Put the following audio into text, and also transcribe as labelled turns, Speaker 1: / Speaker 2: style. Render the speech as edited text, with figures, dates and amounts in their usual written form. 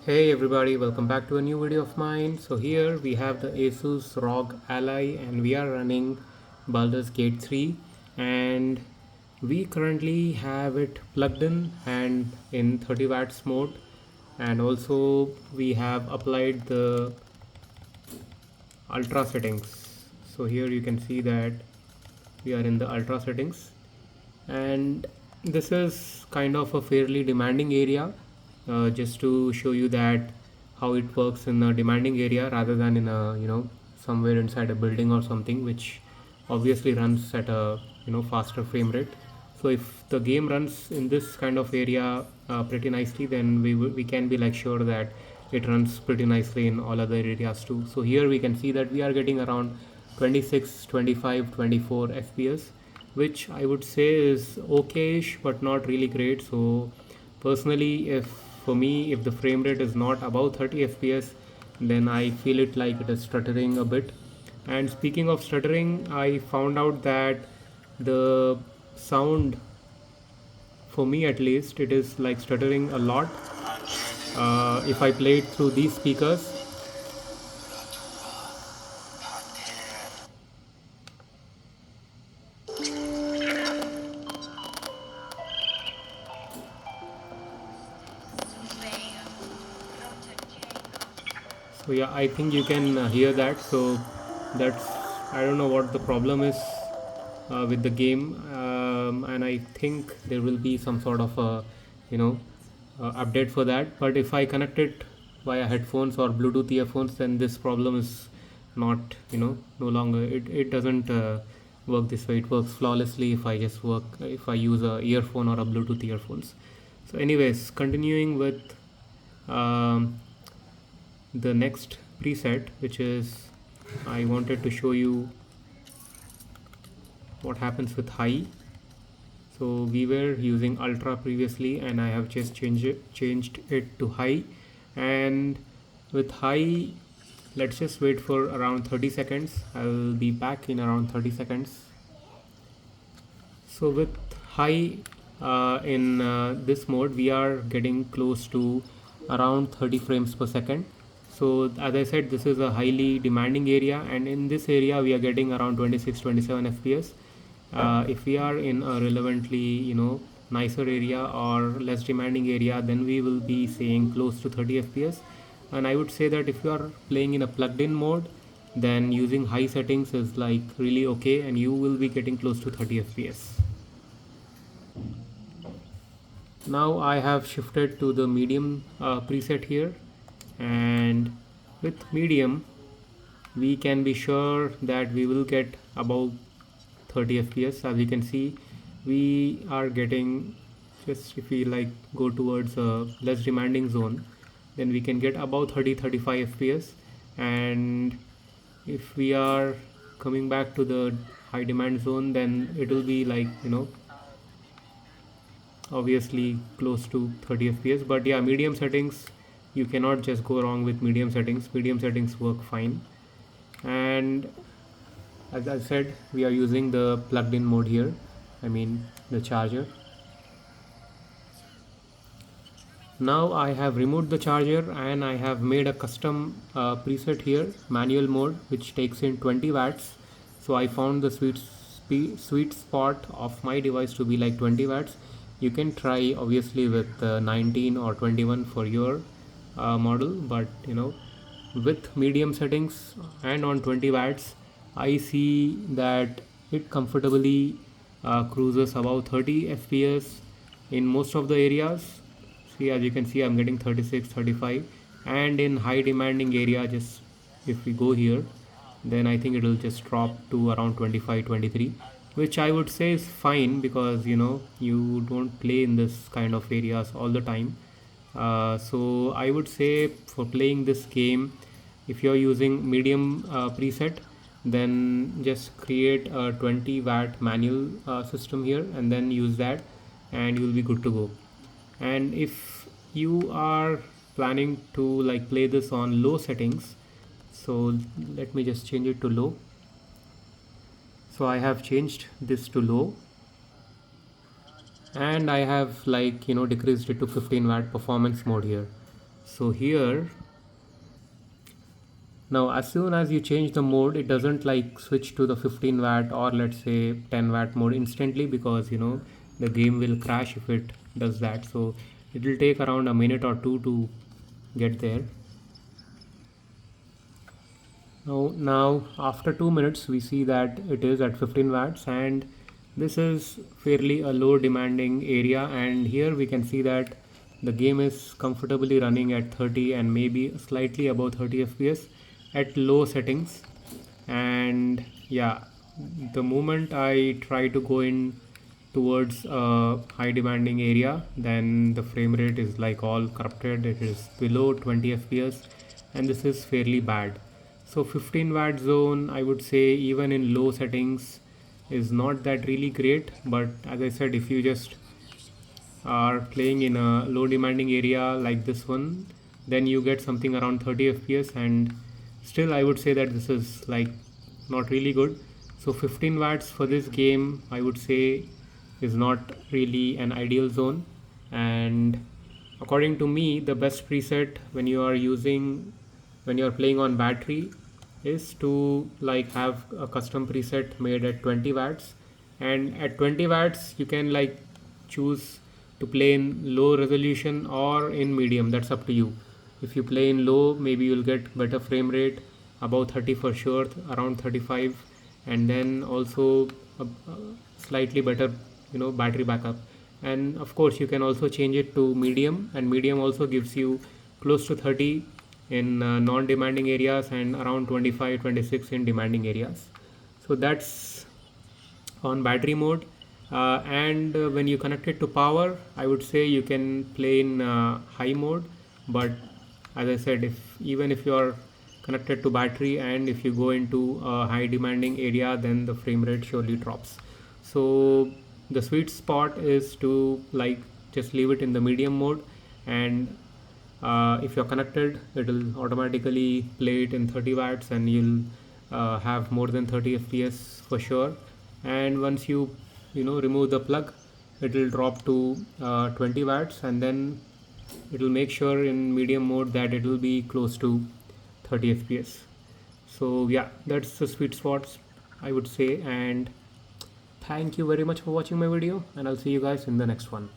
Speaker 1: Hey everybody, welcome back to a new video of mine. So here we have the Asus ROG Ally and we are running Baldur's Gate 3, and we currently have it plugged in and in 30 watts mode, and also we have applied the ultra settings. So here you can see that we are in the ultra settings, and this is kind of a fairly demanding area, just to show you that how it works in a demanding area rather than in a somewhere inside a building or something, which obviously runs at a faster frame rate. So if the game runs in this kind of area pretty nicely, then we can be like sure that it runs pretty nicely in all other areas too. So here we can see that we are getting around 26, 25, 24 fps, which I would say is okayish but not really great. So personally, if for me, if the frame rate is not above 30 fps, then I feel it like it is stuttering a bit. And speaking of stuttering, I found out that the sound, for me at least, it is like stuttering a lot if I play it through these speakers. So yeah, I think you can hear that. So that's, I don't know what the problem is with the game, and I think there will be some sort of a you know update for that. But if I connect it via headphones or Bluetooth earphones, then this problem is not, no longer, it doesn't work this way. It works flawlessly if I use a earphone or a Bluetooth earphones. So anyways, continuing with um, the next preset, which is, I wanted to show you what happens with high. So we were using ultra previously and I have just changed it to high. And with high, let's just wait for around 30 seconds. I'll be back in around 30 seconds. So with high, in this mode, we are getting close to around 30 frames per second. So as I said, this is a highly demanding area, and in this area we are getting around 26, 27 fps. If we are in a relevantly nicer area or less demanding area, then we will be seeing close to 30 fps. And I would say that if you are playing in a plugged in mode, then using high settings is like really okay, and you will be getting close to 30 fps. Now I have shifted to the medium preset here, and with medium we can be sure that we will get above 30 fps. As you can see, we are getting, just if we like go towards a less demanding zone, then we can get about 30-35 fps. And if we are coming back to the high demand zone, then it will be like obviously close to 30 fps. But yeah, medium settings, you cannot just go wrong with medium settings. Medium settings work fine. And as I said, we are using the plugged in mode here, I mean the charger. Now I have removed the charger and I have made a custom preset here, manual mode, which takes in 20 watts. So I found the sweet spot of my device to be like 20 watts. You can try obviously with 19 or 21 for your model, but with medium settings and on 20 watts, I see that it comfortably cruises about 30 fps in most of the areas. See, as you can see, I'm getting 36, 35, and in high demanding area, just if we go here, then I think it will just drop to around 25, 23, which I would say is fine, because you don't play in this kind of areas all the time. So I would say for playing this game, if you're using medium preset, then just create a 20 watt manual system here and then use that, and you'll be good to go. And if you are planning to like play this on low settings, so let me just change it to low. So I have changed this to low, and I have like decreased it to 15 watt performance mode here. So here, now as soon as you change the mode, it doesn't like switch to the 15 watt or let's say 10 watt mode instantly, because the game will crash if it does that. So it will take around a minute or two to get there. Now after 2 minutes we see that it is at 15 watts, and this is fairly a low demanding area, and here we can see that the game is comfortably running at 30 and maybe slightly above 30 fps at low settings. And yeah, the moment I try to go in towards a high demanding area, then the frame rate is like all corrupted. It is below 20 fps, and this is fairly bad. So 15 watt zone, I would say, even in low settings is not that really great. But as I said, if you just are playing in a low demanding area like this one, then you get something around 30 fps, and still I would say that this is like not really good. So 15 watts for this game, I would say, is not really an ideal zone. And according to me, the best preset when you are playing on battery is to like have a custom preset made at 20 watts. And at 20 watts you can like choose to play in low resolution or in medium. That's up to you. If you play in low, maybe you'll get better frame rate, about 30 for sure, around 35, and then also a slightly better battery backup. And of course you can also change it to medium, and medium also gives you close to 30 in non-demanding areas and around 25-26 in demanding areas. So that's on battery mode. And when you connect it to power, I would say you can play in high mode. But as I said, if even if you are connected to battery and if you go into a high demanding area, then the frame rate surely drops. So the sweet spot is to like just leave it in the medium mode, and if you're connected, it will automatically play it in 30 watts, and you'll have more than 30 fps for sure. And once you remove the plug, it will drop to 20 watts, and then it will make sure in medium mode that it will be close to 30 fps. So yeah, that's the sweet spots, I would say. And thank you very much for watching my video, and I'll see you guys in the next one.